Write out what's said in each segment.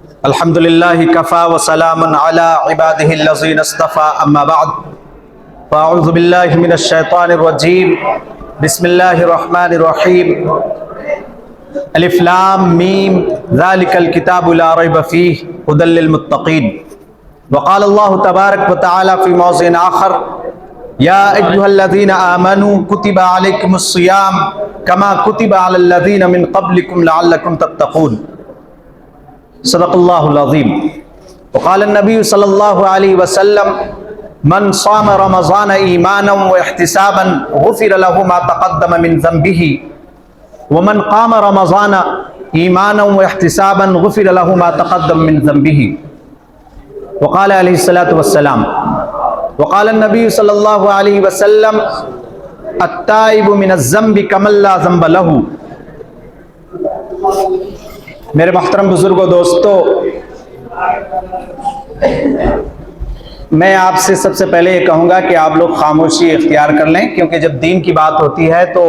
الحمد للہ کفا وسلام علی عبادہ الذین اصطفى اما بعد فاعوذ باللہ من الشیطان الرجیم بسم اللہ الرحمن الرحیم الف لام میم ذالک الکتاب لا ریب فیہ ھدی للمتقین وقال اللہ تبارک وتعالی فی موضع آخر یا ایھا الذین آمنوا کتب علیکم الصیام کما کتب علی الذین من قبلکم لعلکم تتقون صدق اللہ العظیم وقال النبی صلی اللہ علیہ وسلم من صام رمضان ایمانا واحتسابا غفر له ما تقدم من ذنبه ومن قام رمضان ایمانا واحتسابا غفر له ما تقدم من ذنبه وقال علیہ الصلاۃ والسلام وقال النبی صلی اللہ علیہ وسلم التائب من الذنب کمن لا ذنب له۔ میرے محترم بزرگوں دوستو، میں آپ سے سب سے پہلے یہ کہوں گا کہ آپ لوگ خاموشی اختیار کر لیں، کیونکہ جب دین کی بات ہوتی ہے تو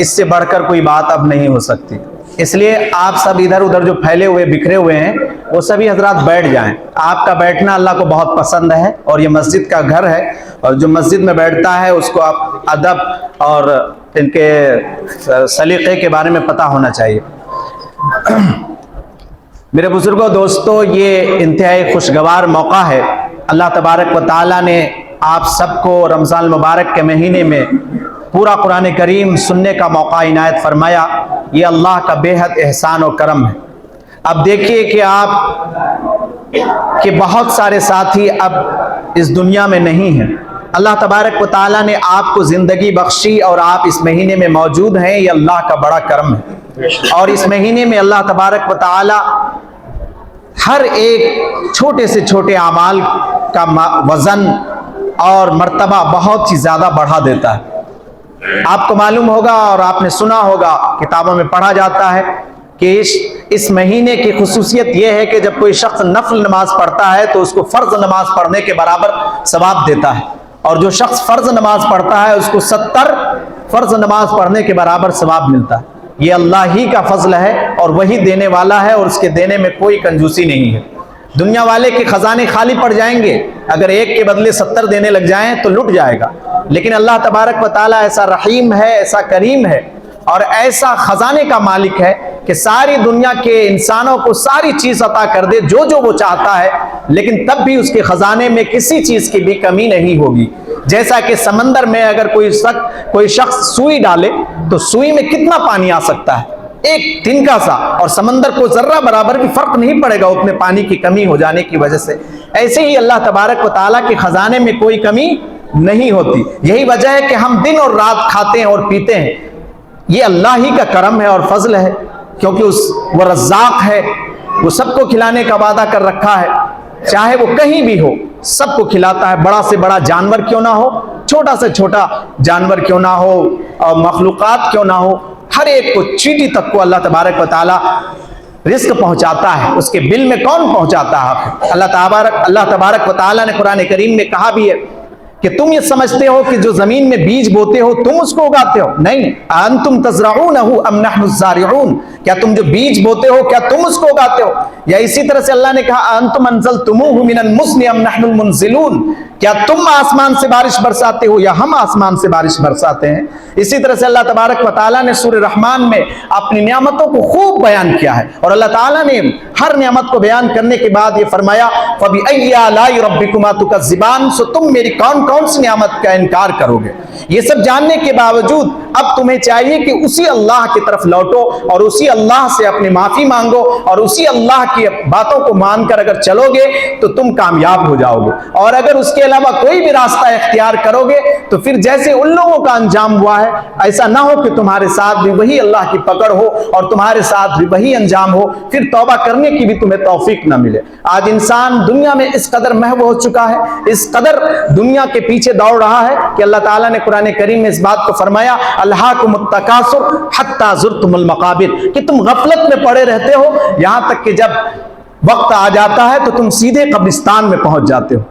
اس سے بڑھ کر کوئی بات اب نہیں ہو سکتی۔ اس لیے آپ سب ادھر ادھر جو پھیلے ہوئے بکھرے ہوئے ہیں وہ سبھی حضرات بیٹھ جائیں۔ آپ کا بیٹھنا اللہ کو بہت پسند ہے اور یہ مسجد کا گھر ہے، اور جو مسجد میں بیٹھتا ہے اس کو آپ ادب اور ان کے سلیقے کے بارے میں پتہ ہونا چاہیے۔ میرے بزرگوں دوستو، یہ انتہائی خوشگوار موقع ہے۔ اللہ تبارک و تعالیٰ نے آپ سب کو رمضان المبارک کے مہینے میں پورا قرآن کریم سننے کا موقع عنایت فرمایا۔ یہ اللہ کا بے حد احسان و کرم ہے۔ اب دیکھیے کہ آپ کے بہت سارے ساتھی اب اس دنیا میں نہیں ہیں۔ اللہ تبارک و تعالیٰ نے آپ کو زندگی بخشی اور آپ اس مہینے میں موجود ہیں، یہ اللہ کا بڑا کرم ہے۔ اور اس مہینے میں اللہ تبارک و تعالیٰ ہر ایک چھوٹے سے چھوٹے اعمال کا وزن اور مرتبہ بہت ہی زیادہ بڑھا دیتا ہے۔ آپ کو معلوم ہوگا اور آپ نے سنا ہوگا، کتابوں میں پڑھا جاتا ہے کہ اس مہینے کی خصوصیت یہ ہے کہ جب کوئی شخص نفل نماز پڑھتا ہے تو اس کو فرض نماز پڑھنے کے برابر ثواب دیتا ہے، اور جو شخص فرض نماز پڑھتا ہے اس کو 70 فرض نماز پڑھنے کے برابر ثواب ملتا ہے۔ یہ اللہ ہی کا فضل ہے اور وہی دینے والا ہے، اور اس کے دینے میں کوئی کنجوسی نہیں ہے۔ دنیا والے کے خزانے خالی پڑ جائیں گے، اگر ایک کے بدلے 70 دینے لگ جائیں تو لٹ جائے گا، لیکن اللہ تبارک و تعالیٰ ایسا رحیم ہے، ایسا کریم ہے اور ایسا خزانے کا مالک ہے کہ ساری دنیا کے انسانوں کو ساری چیز عطا کر دے جو وہ چاہتا ہے، لیکن تب بھی اس کے خزانے میں کسی چیز کی بھی کمی نہیں ہوگی۔ جیسا کہ سمندر میں اگر کوئی شخص سوئی ڈالے تو سوئی میں کتنا پانی آ سکتا ہے، ایک تنکا سا، اور سمندر کو ذرہ برابر بھی فرق نہیں پڑے گا اتنے پانی کی کمی ہو جانے کی وجہ سے۔ ایسے ہی اللہ تبارک و تعالیٰ کے خزانے میں کوئی کمی نہیں ہوتی۔ یہی وجہ ہے کہ ہم دن اور رات کھاتے ہیں اور پیتے ہیں، یہ اللہ ہی کا کرم ہے اور فضل ہے، کیونکہ وہ رزاق ہے، وہ سب کو کھلانے کا وعدہ کر رکھا ہے، چاہے وہ کہیں بھی ہو سب کو کھلاتا ہے۔ بڑا سے بڑا جانور کیوں نہ ہو، چھوٹا سے چھوٹا جانور کیوں نہ ہو، اور مخلوقات کیوں نہ ہو، ہر ایک کو، چیٹی تک کو اللہ تبارک و تعالیٰ رزق پہنچاتا ہے۔ اس کے بل میں کون پہنچاتا ہے؟ اللہ تبارک و تعالیٰ نے قرآن کریم میں کہا بھی ہے کہ تم یہ سمجھتے ہو کہ جو زمین میں بیج بوتے ہو تم اس کو اگاتے ہو؟ نہیں، انتم تزرعونہ ام نحن الزارعون، کیا تم جو بیج بوتے ہو کیا تم اس کو اگاتے ہو؟ یا اسی طرح سے اللہ نے کہا انتم انزلتموہ من المزن ام نحن المنزلون، کیا تم آسمان سے بارش برساتے ہو یا ہم آسمان سے بارش برساتے ہیں؟ اسی طرح سے اللہ تبارک و تعالیٰ نے سورہ رحمان میں اپنی نعمتوں کو خوب بیان کیا ہے، اور اللہ تعالیٰ نے ہر نعمت کو بیان کرنے کے بعد یہ فرمایا فَبِأَيِّ آلَاءِ رَبِّكُمَا تُكَذِّبَانِ، سو تم میری کون کون سی نعمت کا انکار کرو گے؟ یہ سب جاننے کے باوجود اب تمہیں چاہیے کہ اسی اللہ کی طرف لوٹو اور اسی اللہ سے اپنی معافی مانگو، اور اسی اللہ کی باتوں کو مان کر اگر چلو گے تو تم کامیاب ہو جاؤ گے، اور اگر اس کے علاوہ کوئی بھی راستہ اختیار کرو گے تو پھر جیسے ان لوگوں کا انجام ہوا ہے ایسا نہ ہو کہ تمہارے ساتھ بھی وہی اللہ کی پکڑ ہو اور تمہارے ساتھ بھی وہی انجام ہو، پھر توبہ کرنے کی بھی تمہیں توفیق نہ ملے۔ آج انسان دنیا میں اس قدر محو ہو چکا ہے، اس قدر دنیا کے پیچھے دوڑ رہا ہے کہ اللہ تعالیٰ نے قرآن کریم میں اس بات کو فرمایا الہاکم التکاثر حتی زرتم المقابر، کہ تم غفلت میں پڑے رہتے ہو یہاں تک کہ جب وقت آ جاتا ہے تو تم سیدھے قبرستان میں پہنچ جاتے ہو۔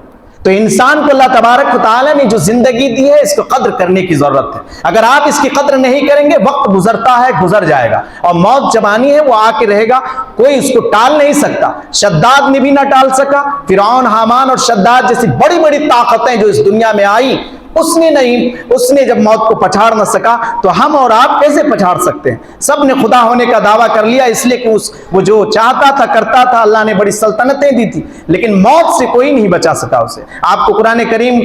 تو انسان کو اللہ تبارک و تعالیٰ نے جو زندگی دی ہے اس کو قدر کرنے کی ضرورت ہے. اگر آپ اس کی قدر نہیں کریں گے، وقت گزرتا ہے، گزر جائے گا، اور موت جب آنی ہے وہ آ کے رہے گا، کوئی اس کو ٹال نہیں سکتا. شداد نے بھی نہ ٹال سکا. فرعون، حامان اور شداد جیسی بڑی بڑی طاقتیں جو اس دنیا میں آئی، اس نے جب موت کو پچھاڑ نہ سکا تو ہم اور آپ کیسے پچھاڑ سکتے ہیں؟ سب نے خدا ہونے کا دعویٰ کر لیا، اس لیے کہ وہ جو چاہتا تھا کرتا تھا. اللہ نے بڑی سلطنتیں دی تھی، لیکن موت سے کوئی نہیں بچا سکا اسے. آپ کو قرآن کریم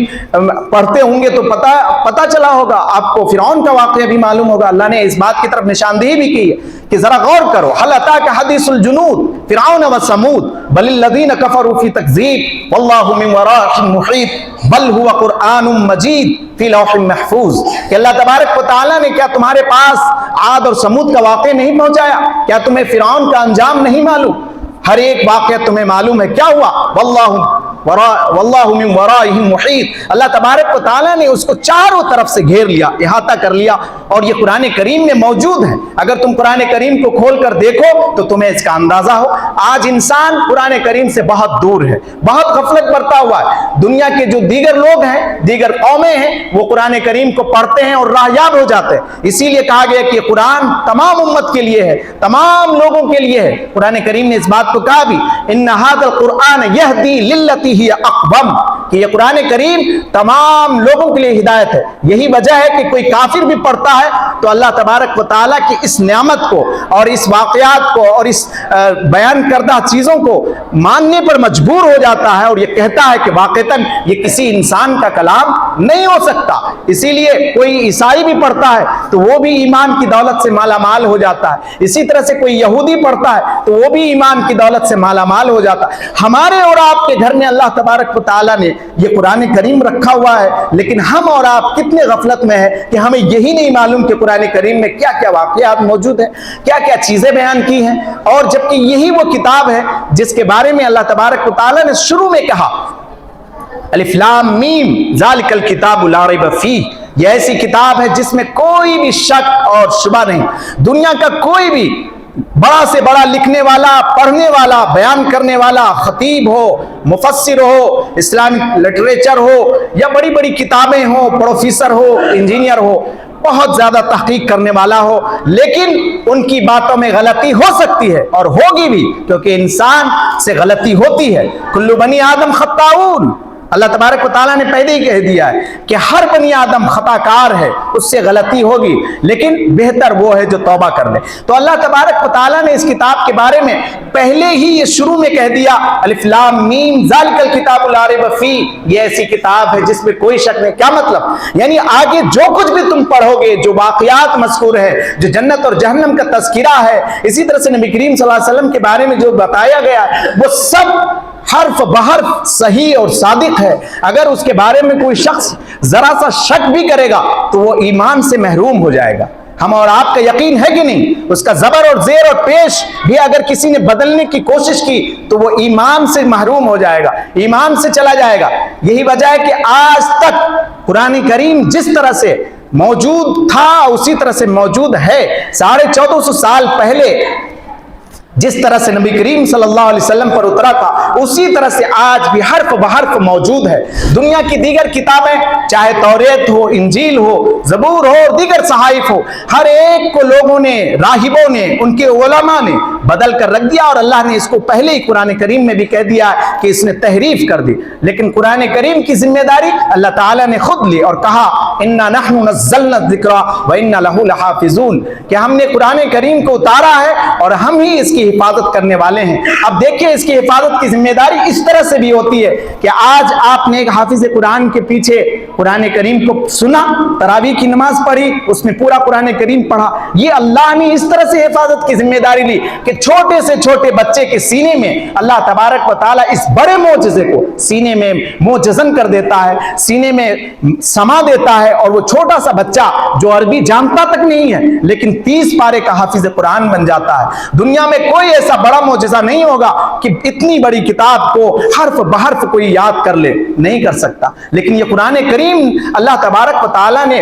پڑھتے ہوں گے تو پتہ چلا ہوگا، آپ کو فرعون کا واقعہ بھی معلوم ہوگا. اللہ نے اس بات کی طرف نشاندہی بھی کی ہے کہ ذرا غور کرو. هل اتاك حدیث الجنود فرعون وثمود بل الذین کفروا فی تکذیب واللہ من ورائہم محیط بل هو قرآن مجید فی لوح محفوظ. کہ اللہ تبارک و تعالیٰ نے کیا تمہارے پاس عاد اور سمود کا واقعہ نہیں پہنچایا؟ کیا تمہیں فرعون کا انجام نہیں معلوم؟ ہر ایک واقعہ تمہیں معلوم ہے. کیا ہوا؟ واللہ من ورائہم محیط. اللہ تبارک و تعالیٰ نے اس کو چاروں طرف سے گھیر لیا، احاطہ کر لیا، اور یہ قرآن کریم میں موجود ہے. اگر تم قرآن کریم کو کھول کر دیکھو تو تمہیں اس کا اندازہ ہو. آج انسان قرآن کریم سے بہت دور ہے، بہت غفلت برتا ہوا ہے. دنیا کے جو دیگر لوگ ہیں، دیگر قومیں ہیں، وہ قرآن کریم کو پڑھتے ہیں اور راہیاب ہو جاتے ہیں. اسی لیے کہا گیا کہ قرآن تمام امت کے لیے ہے، تمام لوگوں کے لیے ہے. قرآن کریم نے اس بات کو کہا بھی، ان ھذا القرآن یہدی للتی ہی اقوم، کہ یہ قرآن کریم تمام لوگوں کے لیے ہدایت ہے. یہی وجہ ہے کہ کوئی کافر بھی پڑھتا ہے تو اللہ تبارک و تعالیٰ کی اس نعمت کو اور اس واقعات کو اور اس بیان کردہ چیزوں کو ماننے پر مجبور ہو جاتا ہے، اور یہ کہتا ہے کہ واقعتاً یہ کسی انسان کا کلام نہیں ہو سکتا. اسی لیے کوئی عیسائی بھی پڑھتا ہے تو وہ بھی ایمان کی دولت سے مالا مال ہو جاتا ہے. اسی طرح سے کوئی یہودی پڑھتا ہے تو وہ بھی ایمان کی دولت سے مالا مال ہو جاتا ہے. ہمارے اور آپ کے گھر میں اللہ تبارک و تعالیٰ نے یہ قرآن کریم رکھا ہوا ہے، لیکن ہم اور آپ کتنے غفلت میں ہیں کہ ہمیں یہی نہیں معلوم کہ قرآن کریم میں کیا کیا واقعات موجود ہیں، کیا کیا چیزیں بیان کی ہیں. اور جبکہ یہی وہ کتاب ہے جس کے بارے میں اللہ تبارک و تعالیٰ نے شروع میں کہا، الف لام میم ذالک الکتاب لا ریب فیہ، یہ ایسی کتاب ہے جس میں کوئی بھی شک اور شبہ نہیں. دنیا کا کوئی بھی بڑا سے بڑا لکھنے والا، پڑھنے والا، بیان کرنے والا، خطیب ہو، مفسر ہو، اسلامک لٹریچر ہو، یا بڑی بڑی کتابیں ہوں، پروفیسر ہو، انجینئر ہو، بہت زیادہ تحقیق کرنے والا ہو، لیکن ان کی باتوں میں غلطی ہو سکتی ہے اور ہوگی بھی، کیونکہ انسان سے غلطی ہوتی ہے. کل بنی آدم خطاؤن. اللہ تبارک و تعالیٰ نے پہلے ہی کہہ دیا ہے کہ ہر بنی آدم خطا کار ہے، اس سے غلطی ہوگی، لیکن بہتر وہ ہے جو توبہ کر لے. تو اللہ تبارک و تعالیٰ نے اس کتاب کے بارے میں پہلے ہی یہ شروع میں کہہ دیا، الف لام میم ذالک الکتاب لا ریب فیہ، یہ ایسی کتاب ہے جس میں کوئی شک نہیں. کیا مطلب؟ یعنی آگے جو کچھ بھی تم پڑھو گے، جو واقعات مذکور ہے، جو جنت اور جہنم کا تذکرہ ہے، اسی طرح سے نبی کریم صلی اللہ علیہ وسلم کے بارے میں جو بتایا گیا ہے، وہ سب حرف بحرف صحیح اور صادق ہے. اگر اس کے بارے میں کوئی شخص ذرا سا شک بھی کرے گا تو وہ ایمان سے محروم ہو جائے گا. ہم اور آپ کا یقین ہے کہ نہیں؟ اس کا زبر اور زیر اور پیش بھی اگر کسی نے بدلنے کی کوشش کی تو وہ ایمان سے محروم ہو جائے گا، ایمان سے چلا جائے گا. یہی وجہ ہے کہ آج تک قرآن کریم جس طرح سے موجود تھا اسی طرح سے موجود ہے. 1450 سال پہلے جس طرح سے نبی کریم صلی اللہ علیہ وسلم پر اترا تھا اسی طرح سے آج بھی حرف بحرف موجود ہے. دنیا کی دیگر کتابیں، چاہے توریت ہو، انجیل ہو، زبور ہو اور دیگر صحائف ہو، ہر ایک کو لوگوں نے، راہبوں نے، ان کے علماء نے بدل کر رکھ دیا، اور اللہ نے اس کو پہلے ہی قرآن کریم میں بھی کہہ دیا کہ اس نے تحریف کر دی. لیکن قرآن کریم کی ذمہ داری اللہ تعالیٰ نے خود لی اور کہا، اِنَّا نَحْنُ نَزَّلْنَا الذِّكْرَ وَإِنَّا لَهُ لَحَافِظُونَ، کہ ہم نے قرآن کریم کو اتارا ہے اور ہم ہی اس کی حفاظت کرنے والے ہیں. اب دیکھیں اس کی حفاظت کی ذمہ داری اس طرح سے بھی ہوتی ہے کہ آج آپ نے ایک حافظ قرآن کے پیچھے قرآن کریم کو سنا، تراویح کی نماز پڑھی، اس میں پورا قرآن کریم پڑھا. یہ اللہ نے اس طرح سے حفاظت کی ذمہ داری لی کہ چھوٹے سے چھوٹے بچے کے سینے میں اللہ تبارک و تعالیٰ اس بڑے معجزے کو سینے میں معجزن کر دیتا ہے، سینے میں سما دیتا ہے، اور وہ چھوٹا سا بچہ جو عربی جانتا تک نہیں ہے لیکن 30 پارے کا حافظ قرآن بن جاتا ہے. دنیا میں کوئی ایسا بڑا معجزہ نہیں ہوگا کہ اتنی بڑی کتاب کو حرف بحرف کوئی یاد کر لے، نہیں کر سکتا. لیکن یہ قرآن کریم اللہ تبارک و تعالیٰ نے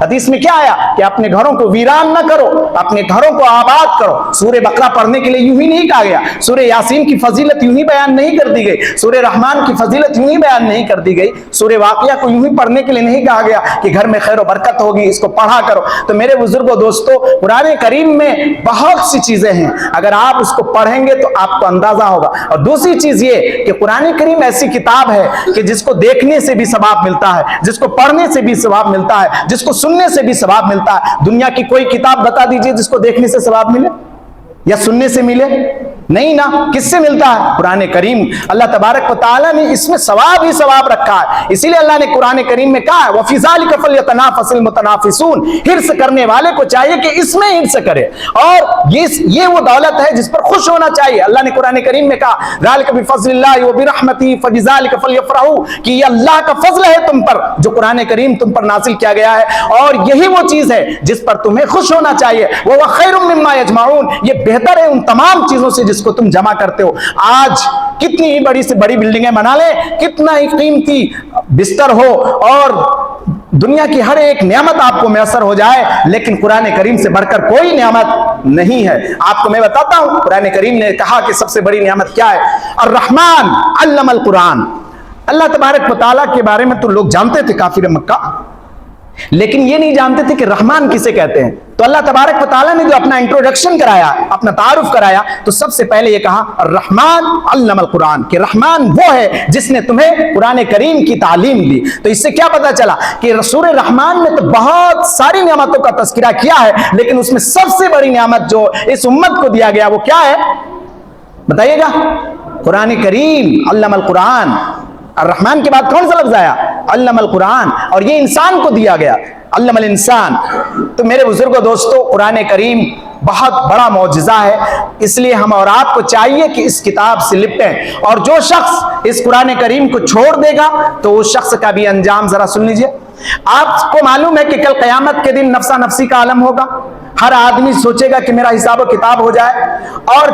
حدیث میں کیا آیا کہ اپنے گھروں کو ویران نہ کرو، اپنے گھروں کو آباد کرو۔ سورہ بقرہ پڑھنے کے لیے یوں ہی نہیں کہا گیا، سورہ یاسین کی فضیلت یوں ہی بیان نہیں کر دی گئی، سورہ رحمان کی فضیلت یوں ہی بیان نہیں کر دی گئی، سورہ واقعہ کو یوں ہی پڑھنے کے لیے نہیں کہا گیا کہ گھر میں خیر و برکت ہوگی اس کو پڑھا کرو۔ تو میرے بزرگوں دوستو، قرآن کریم میں بہت سی چیزیں ہیں، اگر آپ اس کو پڑھیں گے تو آپ کو اندازہ ہوگا۔ اور دوسری چیز یہ کہ قرآن کریم ایسی کتاب ہے کہ جس کو دیکھنے سے بھی ثواب ملتا ہے، جس کو پڑھنے سے بھی ثواب ملتا ہے، جس کو سننے سے بھی ثواب ملتا ہے۔ دنیا کی کوئی کتاب بتا دیجئے جس کو دیکھنے سے ثواب ملے یا سننے سے ملے؟ نہیں نا، کس سے ملتا ہے؟ قرآن کریم۔ اللہ تبارک و تعالیٰ نے اس میں ثواب ہی ثواب رکھا ہے، اسی لیے اللہ نے قرآن کریم میں کہا ہے وَفِي ذَلِكَ فَلْيَتَنَافَسِ الْمُتَنَافِسُونَ، حرص کرنے والے کو چاہیے کہ اس میں حرص کرے، اور یہ وہ دولت ہے جس پر خوش ہونا چاہیے۔ اللہ نے قرآن کریم میں کہا ذَلِكَ بِفَضْلِ اللَّهِ وَبِرَحْمَتِهِ فَبِذَلِكَ فَلْيَفْرَحُوا، کہ یہ اللہ کا فضل ہے تم پر جو قرآن کریم تم پر نازل کیا گیا ہے، اور یہی وہ چیز ہے جس پر تمہیں خوش ہونا چاہیے۔ وَهُوَ خَيْرٌ مِّمَّا يَجْمَعُونَ، یہ بہتر ہے ان تمام چیزوں سے جس کو تم جمع کرتے ہو۔ آج کتنی ہی بڑی سے بڑی بلڈنگیں بنا لیں، کتنا ہی قیمتی بستر ہو اور دنیا کی ہر ایک نعمت آپ کو میسر ہو جائے، لیکن قرآن کریم سے بڑھ کر کوئی نعمت نہیں ہے۔ آپ کو میں بتاتا ہوں، قرآن کریم نے کہا کہ سب سے بڑی نعمت کیا ہے؟ الرحمن علم القرآن۔ اللہ تبارک و تعالیٰ کے بارے میں تو لوگ جانتے تھے کافر مکہ، لیکن یہ نہیں جانتے تھے کہ رحمان کسے کہتے ہیں۔ تو اللہ تبارک و تعالیٰ نے جو اپنا انٹروڈکشن کرایا، اپنا تعارف کرایا، تو سب سے پہلے یہ کہا الرحمن علم القرآن، کہ رحمان وہ ہے جس نے تمہیں قرآن کریم کی تعلیم دی۔ تو اس سے کیا پتا چلا کہ رسول رحمان نے تو بہت ساری نعمتوں کا تذکرہ کیا ہے، لیکن اس میں سب سے بڑی نعمت جو اس امت کو دیا گیا وہ کیا ہے؟ بتائیے گا؟ قرآن کریم علم القرآن۔ الرحمن کے بعد کون سا لفظ آیا؟ علم القرآن، اور یہ انسان کو دیا گیا، علم الانسان۔ تو میرے بزرگوں دوستو، قرآن کریم بہت بڑا معجزہ ہے، اس لیے ہم اور آپ کو چاہیے کہ اس کتاب سے لپٹیں، اور جو شخص اس قرآن کریم کو چھوڑ دے گا تو اس شخص کا بھی انجام ذرا سن لیجئے۔ آپ کو معلوم ہے کہ کل قیامت کے دن نفسا نفسی کا عالم ہوگا، ہر آدمی سوچے گا کہ میرا حساب و کتاب ہو جائے، اور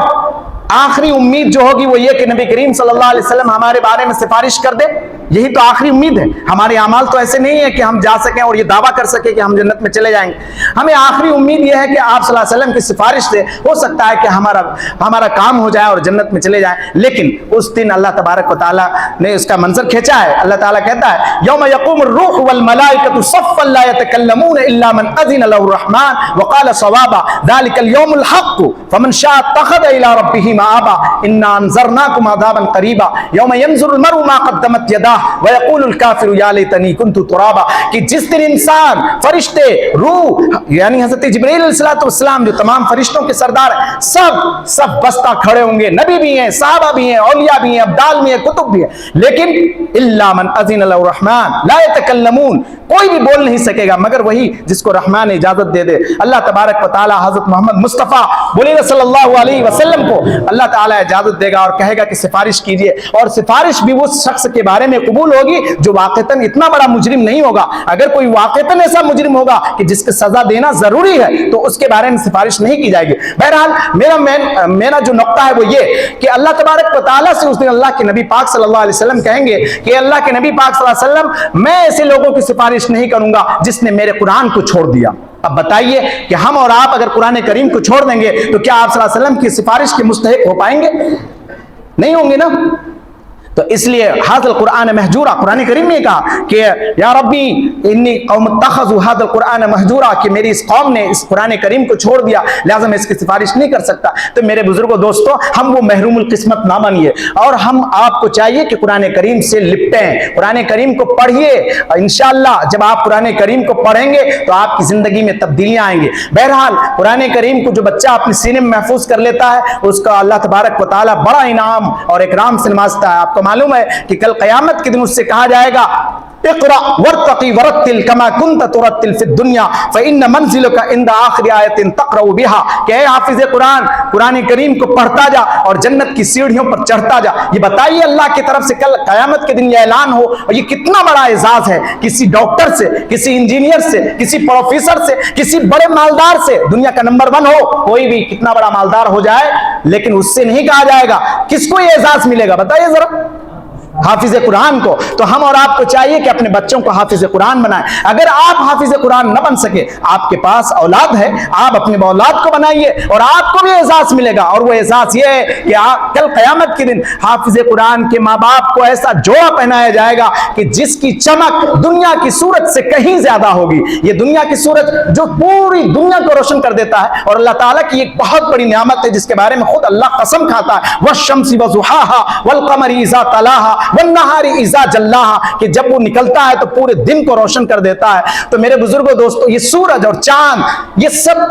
آخری امید جو ہوگی وہ یہ کہ نبی کریم صلی اللہ علیہ وسلم ہمارے بارے میں سفارش کر دے، یہی تو آخری امید ہے۔ ہمارے اعمال تو ایسے نہیں ہے کہ ہم جا سکیں اور یہ دعویٰ کر سکیں کہ ہم جنت میں چلے جائیں گے، ہمیں آخری امید یہ ہے کہ آپ صلی اللہ علیہ وسلم کی سفارش سے ہو سکتا ہے کہ ہمارا کام ہو جائے اور جنت میں چلے جائیں۔ لیکن اس دن اللہ تبارک و تعالیٰ نے اس کا منظر کھینچا ہے۔ اللہ تعالیٰ کہتا ہے یوم یقوم الروح والملائکۃ صفا لا یتکلمون الا من اذن له الرحمن وقال صوابا ذلك اليوم الحق فمن شاء اتخذ الى ربه مآبا انا انذرناكم عذابا قریبا یوم ینظر المرء ما قدمت یداه وَيَقُولُ الْكَافِرُ يَا لَيْتَنِي كُنْتُ تُرَابًا، کہ جس دن انسان، فرشتے، روح، یعنی حضرت جبرائیل علیہ السلام جو تمام فرشتوں کے سردار ہیں، سب بستہ کھڑے ہوں گے، نبی بھی ہیں، صحابہ بھی ہیں، اولیاء بھی ہیں، ابدال بھی ہیں، کتب بھی ہیں، لیکن إِلَّا مَنْ أَذِنَ لَهُ الرَّحْمَنُ لَا يَتَكَلَّمُونَ، کوئی بھی بول نہیں سکے گا مگر وہی جس کو رحمان اجازت دے دے۔ اللہ تبارک و تعالی حضرت محمد مصطفیٰ بولیے صلی اللہ علیہ وسلم کو اللہ تعالیٰ اجازت دے گا اور کہے گا کہ سفارش کیجئے، اور سفارش بھی اس شخص کے بارے میں قبول ہوگی جو واقعتاً اتنا بڑا مجرم نہیں ہوگا۔ اگر کوئی واقعتاً ایسا مجرم ہوگا کہ جس کو سزا دینا ضروری ہے تو اس کے بارے میں سفارش نہیں کی جائے گی۔ بہرحال میرا جو نقطہ ہے وہ یہ کہ اللہ تبارک و تعالیٰ سے اس دن اللہ کے نبی پاک صلی اللہ علیہ وسلم کہیں گے کہ اللہ کے نبی پاک صلی اللہ علیہ وسلم میں ایسے لوگوں کی سفارش نہیں کروں گا جس نے میرے قرآن کو چھوڑ دیا۔ اب بتائیے کہ ہم اور آپ اگر قرآن کریم کو چھوڑ دیں گے تو کیا آپ صلی اللہ علیہ وسلم کی سفارش کے مستحق ہو پائیں گے؟ نہیں ہوں گے نا۔ تو اس لیے حاضر القرآن محجورا، قرآن کریم نے کہا کہ یا ربی انی قوم اتخذوا هذا القرآن مہجورا، کہ میری اس قوم نے اس قرآن کریم کو چھوڑ دیا لہذا میں اس کی سفارش نہیں کر سکتا۔ تو میرے بزرگوں دوستو، ہم وہ محروم القسمت نہ بنیے، اور ہم آپ کو چاہیے کہ قرآن کریم سے لپٹیں، قرآن کریم کو پڑھیے۔ انشاءاللہ جب آپ قرآن کریم کو پڑھیں گے تو آپ کی زندگی میں تبدیلیاں آئیں گی۔ بہرحال قرآن کریم کو جو بچہ اپنے سینے میں محفوظ کر لیتا ہے اس کا اللہ تبارک و تعالیٰ بڑا انعام اور اکرام سے نوازتا ہے۔ آپ کو معلوم ہے کہ کل قیامت کے دن اس سے کہا جائے گا اقرأ وارتقی ورتل کما کنت ترتل فی الدنیا فإن منزلک عند آخر آیت تقرأ بها، کہ اے حافظ قرآن، قرآن کریم کو پڑھتا جا اور جنت کی سیڑھیوں پر چڑھتا جا۔ یہ بتائیے اللہ کی طرف سے کل قیامت کے دن یہ اعلان ہو، اور یہ کتنا بڑا اعزاز ہے کسی ڈاکٹر سے، کسی انجینئر سے، کسی پروفیسر سے، کسی بڑے مالدار سے، دنیا کا نمبر 1 ہو، کوئی بھی کتنا بڑا مالدار ہو جائے لیکن اس سے نہیں کہا جائے گا۔ کس کو یہ اعزاز ملے گا بتائیے ذرا؟ حافظ قرآن کو، تو ہم اور آپ کو چاہیے کہ اپنے بچوں کو حافظ قرآن بنائیں۔ اگر آپ حافظ قرآن نہ بن سکے، آپ کے پاس اولاد ہے، آپ اپنے اولاد کو بنائیے اور آپ کو بھی اعزاز ملے گا، اور وہ اعزاز یہ ہے کہ کل قیامت کے دن حافظ قرآن کے ماں باپ کو ایسا جوڑا پہنایا جائے گا کہ جس کی چمک دنیا کی سورج سے کہیں زیادہ ہوگی۔ یہ دنیا کی سورج جو پوری دنیا کو روشن کر دیتا ہے، اور اللہ تعالیٰ کی ایک بہت بڑی نعمت ہے جس کے بارے میں خود اللہ قسم کھاتا ہے، والشمس وضحاها والقمر اذا تلاها والنهار اذا جلاها، کہ جب وہ نکلتا ہے تو پورے دن کو روشن کر دیتا ہے۔ تو میرے بزرگوں دوستو، یہ سورج اور چاند یہ سب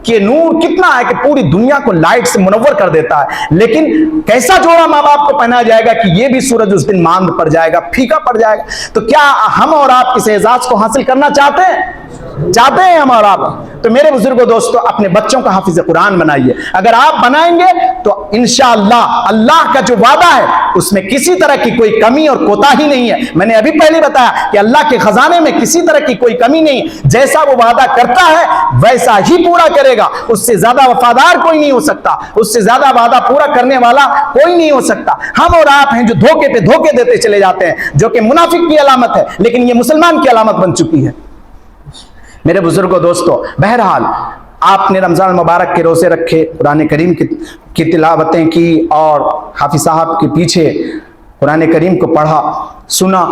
کہ نور کتنا ہے کہ پوری دنیا کو لائٹ سے منور کر دیتا ہے، لیکن کیسا جوڑا ماں باپ کو پہنایا جائے گا کہ یہ بھی سورج اس دن ماند پڑ جائے گا، پھیکا پڑ جائے گا۔ تو کیا ہم اور آپ اس اعزاز کو حاصل کرنا چاہتے ہیں ہم اور آپ؟ تو میرے بزرگوں دوستو، اپنے بچوں کا حافظ قرآن بنائیے۔ اگر آپ بنائیں گے تو انشاءاللہ اللہ کا جو وعدہ ہے اس میں کسی طرح کی کوئی کمی اور کوتاہی نہیں ہے۔ میں نے ابھی پہلے بتایا کہ اللہ کے خزانے میں کسی طرح کی کوئی کمی نہیں، جیسا وہ وعدہ کرتا ہے ویسا ہی پورا کرے گا، اس سے زیادہ وفادار کوئی نہیں ہو سکتا، اس سے زیادہ وعدہ پورا کرنے والا کوئی نہیں ہو سکتا۔ ہم اور آپ ہیں جو دھوکے پہ دھوکے دیتے چلے جاتے ہیں، جو کہ منافق کی علامت ہے، لیکن یہ مسلمان کی علامت بن چکی ہے۔ میرے بزرگوں دوستو، بہرحال آپ نے رمضان مبارک کے روزے رکھے، قرآن کریم کی تلاوتیں کی، اور حافظ صاحب کے پیچھے قرآن کریم کو پڑھا، سنا۔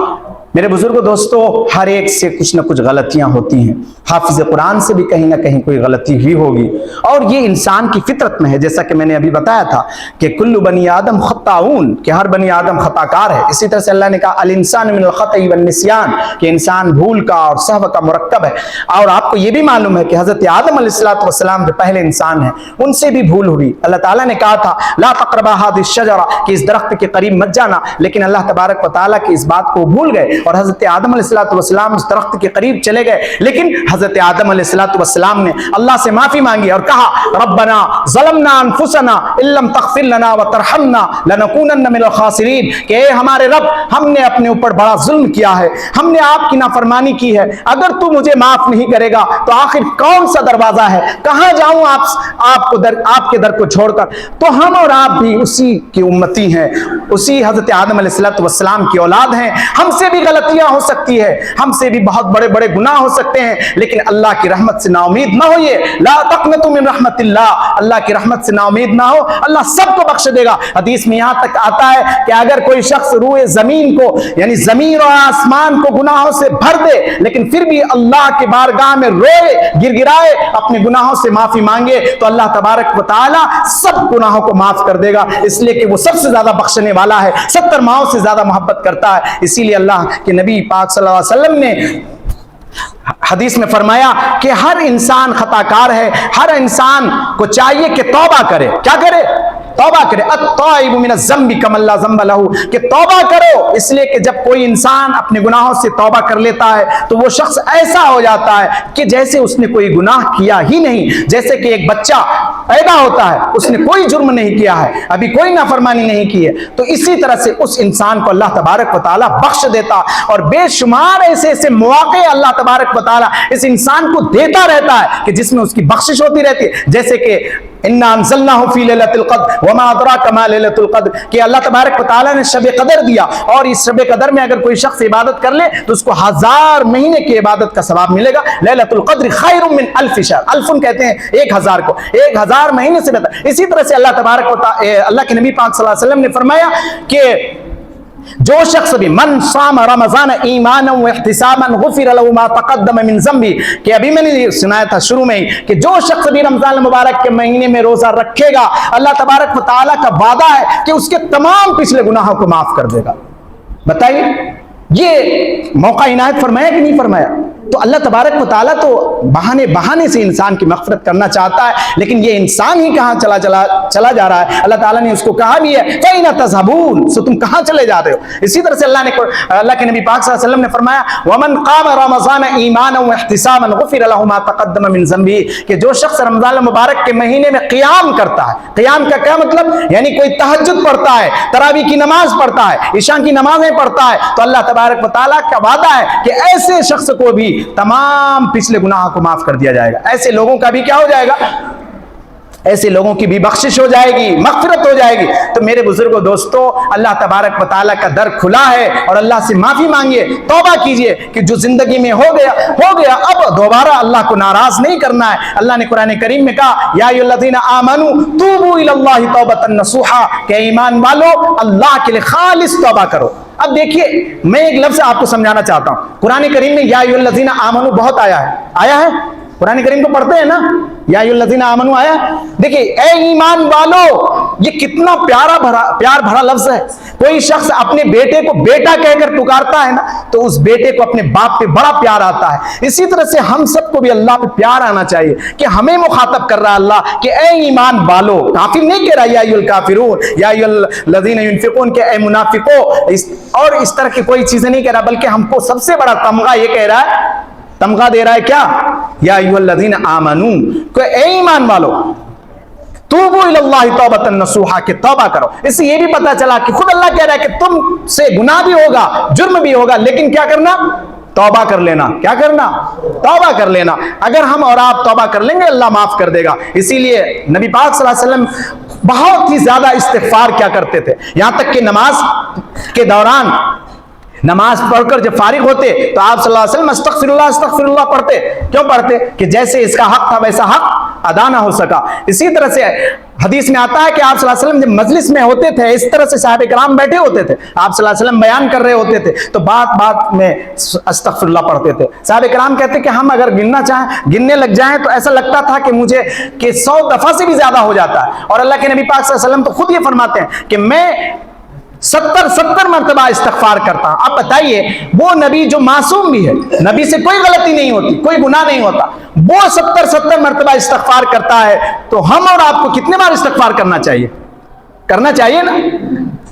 میرے بزرگوں دوستو، ہر ایک سے کچھ نہ کچھ غلطیاں ہوتی ہیں، حافظ قرآن سے بھی کہیں نہ کہیں کوئی غلطی ہوئی ہوگی، اور یہ انسان کی فطرت میں ہے، جیسا کہ میں نے ابھی بتایا تھا کہ کل بنی آدم خطاؤن، کہ ہر بنی آدم خطا کار ہے۔ اسی طرح سے اللہ نے کہا الانسان من الخطأ والنسیان، کہ انسان بھول کا اور سہو کا مرکب ہے۔ اور آپ کو یہ بھی معلوم ہے کہ حضرت آدم علیہ السلام جو پہلے انسان ہیں ان سے بھی بھول ہوئی۔ اللہ تعالیٰ نے کہا تھا لا تقربا هذه الشجرة، کہ اس درخت کے قریب مت جانا، لیکن اللہ تبارک و تعالیٰ کی اس بات کو بھول گئے اور حضرت آدم علیہ السلام اس درخت کے قریب چلے گئے، لیکن حضرت آدم علیہ السلام نے اللہ سے معافی مانگی اور کہا ربنا ظلمنا انفسنا ان لم تغفر لنا وترحمنا لنکونن من الخاسرین، کہ اے ہمارے رب، ہم نے اپنے اوپر بڑا ظلم کیا ہے، ہم نے آپ کی نافرمانی کی ہے، اگر تو مجھے معاف نہیں کرے گا تو آخر کون سا دروازہ ہے، کہاں جاؤں آپ کے در کو چھوڑ کر۔ تو ہم اور آپ بھی اسی کی امتی ہیں، اسی حضرت آدم علیہ السلام کی اولاد ہیں، ہم سے بھی غلطیاں ہو سکتی ہے، ہم سے بھی بہت بڑے بڑے گناہ ہو سکتے ہیں، لیکن اللہ کی رحمت سے نا امید نہ ہوئے، لا تقنطوا من رحمت اللہ، اللہ کی رحمت سے نا امید نہ ہو، اللہ سب کو بخش دے گا۔ حدیث میں یہاں تک آتا ہے کہ اگر کوئی شخص روئے زمین کو، یعنی زمین اور آسمان کو گناہوں سے بھر دے، لیکن پھر بھی اللہ کے بارگاہ میں روئے، گر گرائے، اپنے گناہوں سے معافی مانگے، تو اللہ تبارک و تعالی سب گناہوں کو معاف کر دے گا، اس لیے کہ وہ سب سے زیادہ بخشنے والا ہے، 70 ماؤں سے زیادہ محبت کرتا ہے۔ اسی لیے اللہ کے نبی پاک صلی اللہ علیہ وسلم نے حدیث میں فرمایا کہ ہر انسان خطا کار ہے، ہر انسان کو چاہیے کہ توبہ کرے۔ کیا کرے؟ توبہ کرے۔ التائب من الذنب کمن لا ذنب لہ، کہ توبہ کرو، اس لیے کہ جب کوئی انسان اپنے گناہوں سے توبہ کر لیتا ہے تو وہ شخص ایسا ہو جاتا ہے کہ جیسے اس نے کوئی گناہ کیا ہی نہیں۔ جیسے کہ ایک بچہ پیدا ہوتا ہے، اس نے کوئی جرم نہیں کیا ہے، ابھی کوئی نافرمانی نہیں کی ہے، تو اسی طرح سے اس انسان کو اللہ تبارک و تعالیٰ بخش دیتا، اور بے شمار ایسے مواقع اللہ تبارک و تعالیٰ اس انسان کو دیتا رہتا ہے کہ جس میں اس کی بخشش ہوتی رہتی ہے۔ جیسے کہ انا انزلناہ فی لیلۃ القدر وما ادراک ما لیلۃ القدر، کہ اللہ تبارک و تعالیٰ نے شب قدر دیا، اور اس شب قدر میں اگر کوئی شخص عبادت کر لے تو اس کو 1000 مہینے کی عبادت کا ثواب ملے گا۔ لیلۃ القدر خیر من الف شہر، الفن کہتے ہیں 1000 کو، 1000 مہینے سے بہتر۔ اسی طرح سے اللہ تبارک و تعالیٰ، اللہ کے نبی پاک صلی اللہ علیہ وسلم نے فرمایا کہ جو شخص بھی من صام رمضان ایمانا واحتسابا غفر له ما تقدم من ذنبه، کہ ابھی میں نے سنایا تھا شروع میں ہی کہ جو شخص بھی رمضان المبارک کے مہینے میں روزہ رکھے گا، اللہ تبارک و تعالیٰ کا وعدہ ہے کہ اس کے تمام پچھلے گناہوں کو معاف کر دے گا۔ بتائیے یہ موقع عنایت فرمایا کہ نہیں فرمایا؟ تو اللہ تبارک و تعالیٰ تو بہانے سے انسان کی مغفرت کرنا چاہتا ہے، لیکن یہ انسان ہی کہاں چلا جا رہا ہے۔ اللہ تعالیٰ نے اس کو کہا بھی ہے فَأَيْنَ تَذْهَبُونَ، سو تم کہاں چلے جا رہے ہو۔ اسی طرح سے اللہ کے نبی پاک صلی اللہ علیہ وسلم نے فرمایا وَمَنْ قَامَ رَمَضَانَ إِيمَانًا وَاحْتِسَابًا غُفِرَ لَهُ مَا تَقَدَّمَ مِنْ ذَنبِهِ، کہ جو شخص رمضان المبارک کے مہینے میں قیام کرتا ہے، قیام کا کیا مطلب؟ یعنی کوئی تہجد پڑھتا ہے، تراویح کی نماز پڑھتا ہے، عشاء کی نمازیں پڑھتا ہے، تو اللہ تبارک و تعالیٰ کا وعدہ ہے کہ ایسے شخص کو بھی تمام پچھلے گناہوں کو معاف کر دیا جائے گا۔ ایسے لوگوں کا بھی کیا ہو جائے گا؟ ایسے لوگوں کی بھی بخشش ہو جائے گی، مغفرت ہو جائے گی۔ تو میرے بزرگوں دوستو، اللہ تبارک و تعالیٰ کا در کھلا ہے اور اللہ سے معافی مانگیے، توبہ کیجئے کہ جو زندگی میں ہو گیا اب دوبارہ اللہ کو ناراض نہیں کرنا ہے۔ اللہ نے قرآن کریم میں کہا یا ایھا الذین آمنوا توبوا الی اللہ توبۃ نصوحا، کہ ایمان والو اللہ کے لیے خالص توبہ کرو۔ اب دیکھیے میں ایک لفظ آپ کو سمجھانا چاہتا ہوں، قرآن کریم میں یا ایھا الذین آمنوا بہت آیا ہے، قرآن کریم کو پڑھتے ہیں نا، یا ایھا الذین آمنوا آیا۔ دیکھیے اے ایمان والو، یہ کتنا پیار بھرا لفظ ہے۔ کوئی شخص اپنے بیٹے کو بیٹا کہہ کر پکارتا ہے نا، تو اس بیٹے کو اپنے باپ پہ بڑا پیار آتا ہے۔ اسی طرح سے ہم سب کو بھی اللہ پہ پیار آنا چاہیے کہ ہمیں مخاطب کر رہا اللہ کہ اے ایمان والو، کافر نہیں کہہ رہا یا ایھا الکافرون یا ایھا الذین ینفقون کہ اے منافقو، اور اس طرح کی کوئی چیزیں نہیں کہہ رہا، بلکہ ہم کو سب سے بڑا تمغہ یہ کہہ رہا ہے، تمغہ دے رہا ہے کیا؟ یا ایھا الذین آمنو، کہ اے ایمان والو توبوا الی اللہ توبۃ نصوحا، کہ توبہ کرو۔ اس سے یہ بھی پتا چلا کہ خود اللہ کہہ رہا ہے کہ تم سے گناہ بھی ہوگا، جرم بھی ہوگا، لیکن کیا کرنا؟ توبہ کر لینا۔ کیا کرنا؟ توبہ کر لینا۔ اگر ہم اور آپ توبہ کر لیں گے اللہ معاف کر دے گا۔ اسی لیے نبی پاک صلی اللہ علیہ وسلم بہت ہی زیادہ استغفار کیا کرتے تھے، یہاں تک کہ نماز کے دوران نماز پڑھ کر جب فارغ ہوتے تو آپ صلی اللہ علیہ وسلم استغفر اللہ پڑھتے۔ کیوں پڑھتے؟ کہ جیسے اس کا حق تھا ویسا حق ادا نہ ہو سکا۔ اسی طرح سے حدیث میں آتا ہے کہ آپ صلی اللہ علیہ وسلم جب مجلس میں ہوتے تھے، اس طرح سے صحابہ کرام بیٹھے ہوتے تھے، آپ صلی اللہ علیہ وسلم بیان کر رہے ہوتے تھے تو بات میں استغفر اللہ پڑھتے تھے۔ صحابہ کرام کہتے کہ ہم اگر گننے لگ جائیں تو ایسا لگتا تھا کہ مجھے 100 دفعہ سے بھی زیادہ ہو جاتا ہے، اور اللہ کے نبی پاک صلی اللہ علیہ وسلم تو خود یہ فرماتے ہیں کہ میں 70 مرتبہ استغفار کرتا ہوں۔ اب بتائیے وہ نبی جو معصوم بھی ہے، نبی سے کوئی غلطی نہیں ہوتی، کوئی گناہ نہیں ہوتا، وہ 70 مرتبہ استغفار کرتا ہے، تو ہم اور آپ کو کتنے بار استغفار کرنا چاہیے نا؟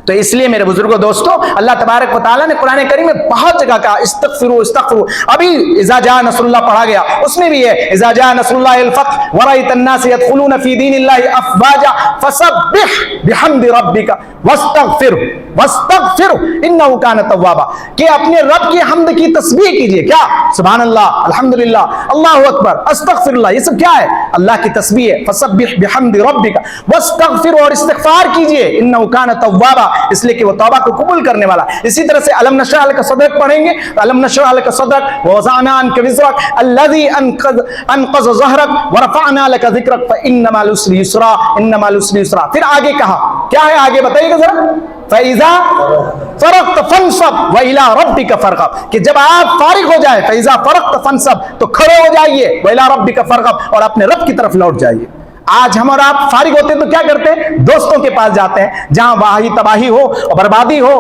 تو اس لیے میرے بزرگوں دوستو، اللہ تبارک و تعالیٰ نے قرآن کریم میں بہت جگہ کہا استغفروا۔ ابھی اذا جاء نصر اللہ پڑھا گیا، اس میں بھی ہے اذا جاء نصر اللہ الفتح ورأيت الناس يدخلون في دين الله افواجا فسبح بحمد ربك واستغفره انه كان توابا، کہ اپنے رب کی حمد کی تسبیح کیجئے۔ کیا؟ سبحان اللہ، الحمدللہ، اللہ اکبر، استغفر اللہ، یہ سب کیا ہے؟ اللہ کی تسبیح ہے۔ فسبح بحمد ربک واستغفر، اور استغفار کیجئے، انه كان توابا، اس لیے کہ وہ توبہ کو قبول کرنے والا۔ اسی طرح سے علم نشرح لک صدرک پڑھیں گے، علم نشرح لک صدرک ووضعنا عنک وزرک الذی انقض ظہرک ورفعنا لک ذکرک فإن مع العسر یسرا، ان مع العسر یسرا۔ پھر آگے کہا، کیا ہے آگے بتائیے گا ذرا؟ فَإِذَا فَرَغْتَ فَانْصَبْ وَإِلَىٰ رَبِّكَ فَارْغَب، کہ جب آپ فارغ ہو جائے فَإِذَا فَرَغْتَ فَانْصَبْ، تو کھڑے ہو جائیے، وَإِلَىٰ رَبِّكَ فَارْغَب، اور اپنے رب کی طرف لوٹ جائیے۔ آج ہم اور آپ فارغ ہوتے ہیں تو کیا کرتے ہیں؟ دوستوں کے پاس جاتے ہیں جہاں واہی تباہی ہو، بربادی ہو،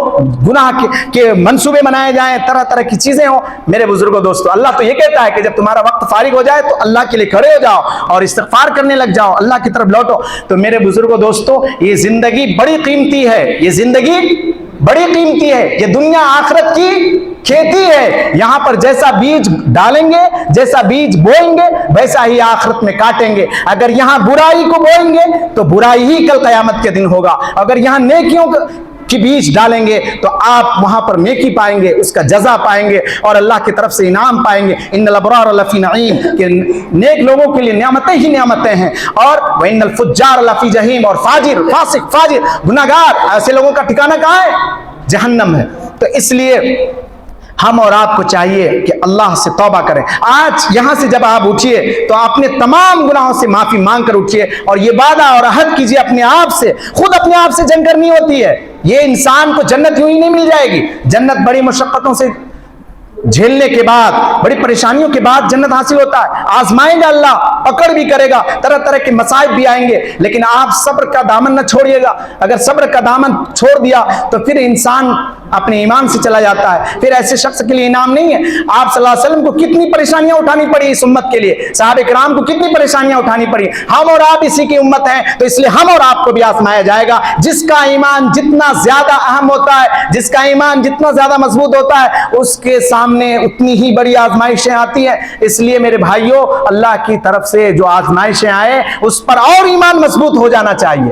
گناہ کے منصوبے بنائے جائیں، طرح طرح کی چیزیں ہوں۔ میرے بزرگوں دوستو، اللہ تو یہ کہتا ہے کہ جب تمہارا وقت فارغ ہو جائے تو اللہ کے لیے کھڑے ہو جاؤ اور استغفار کرنے لگ جاؤ، اللہ کی طرف لوٹو۔ تو میرے بزرگوں دوستو، یہ زندگی بڑی قیمتی ہے، یہ زندگی بڑی قیمتی ہے، یہ دنیا آخرت کی کھیتی ہے۔ یہاں پر جیسا بیج ڈالیں گے، جیسا بیج بوئیں گے، ویسا ہی آخرت میں کاٹیں گے۔ اگر یہاں برائی کو بوئیں گے تو برائی ہی کل قیامت کے دن ہوگا، اگر یہاں نیکیوں کی بیج ڈالیں گے تو آپ وہاں پر نیکی پائیں گے، اس کا جزا پائیں گے اور اللہ کی طرف سے انعام پائیں گے۔ ان الابرار لفی نعیم، کہ نیک لوگوں کے لیے نعمتیں ہی نعمتیں ہیں، اور وان الفجار لفی جہیم، اور فاجر، فاسق، فاجر، گناہگار، ایسے لوگوں کا ٹھکانہ کہاں ہے؟ جہنم ہے۔ تو اس لیے ہم اور آپ کو چاہیے کہ اللہ سے توبہ کریں۔ آج یہاں سے جب آپ اٹھیے تو اپنے تمام گناہوں سے معافی مانگ کر اٹھیے، اور یہ وعدہ اور عہد کیجیے اپنے آپ سے، خود اپنے آپ سے جنگ کرنی ہوتی ہے۔ یہ انسان کو جنت یوں ہی نہیں مل جائے گی، جنت بڑی مشقتوں سے جھیلنے کے بعد، بڑی پریشانیوں کے بعد جنت حاصل ہوتا ہے۔ آزمائیں گا اللہ، پکڑ بھی کرے گا، طرح طرح کے مصائب بھی آئیں گے، لیکن آپ صبر کا دامن نہ چھوڑیے گا۔ اگر صبر کا دامن چھوڑ دیا تو پھر انسان اپنے ایمان سے چلا جاتا ہے، پھر ایسے شخص کے لیے انعام نہیں ہے۔ آپ صلی اللہ علیہ وسلم کو کتنی پریشانیاں اٹھانی پڑی اس امت کے لیے، صحابہ کرام کو کتنی پریشانیاں اٹھانی پڑی۔ ہم اور آپ اسی کی امت ہیں، تو اس لیے ہم اور آپ کو بھی آزمایا جائے گا۔ جس کا ایمان جتنا زیادہ اہم ہوتا ہے، جس کا ایمان جتنا زیادہ مضبوط ہوتا ہے، اس کے سامنے اتنی ہی بڑی آزمائشیں آتی ہیں۔ اس لیے میرے بھائیوں، اللہ کی طرف سے جو آزمائشیں آئے اس پر اور ایمان مضبوط ہو جانا چاہیے،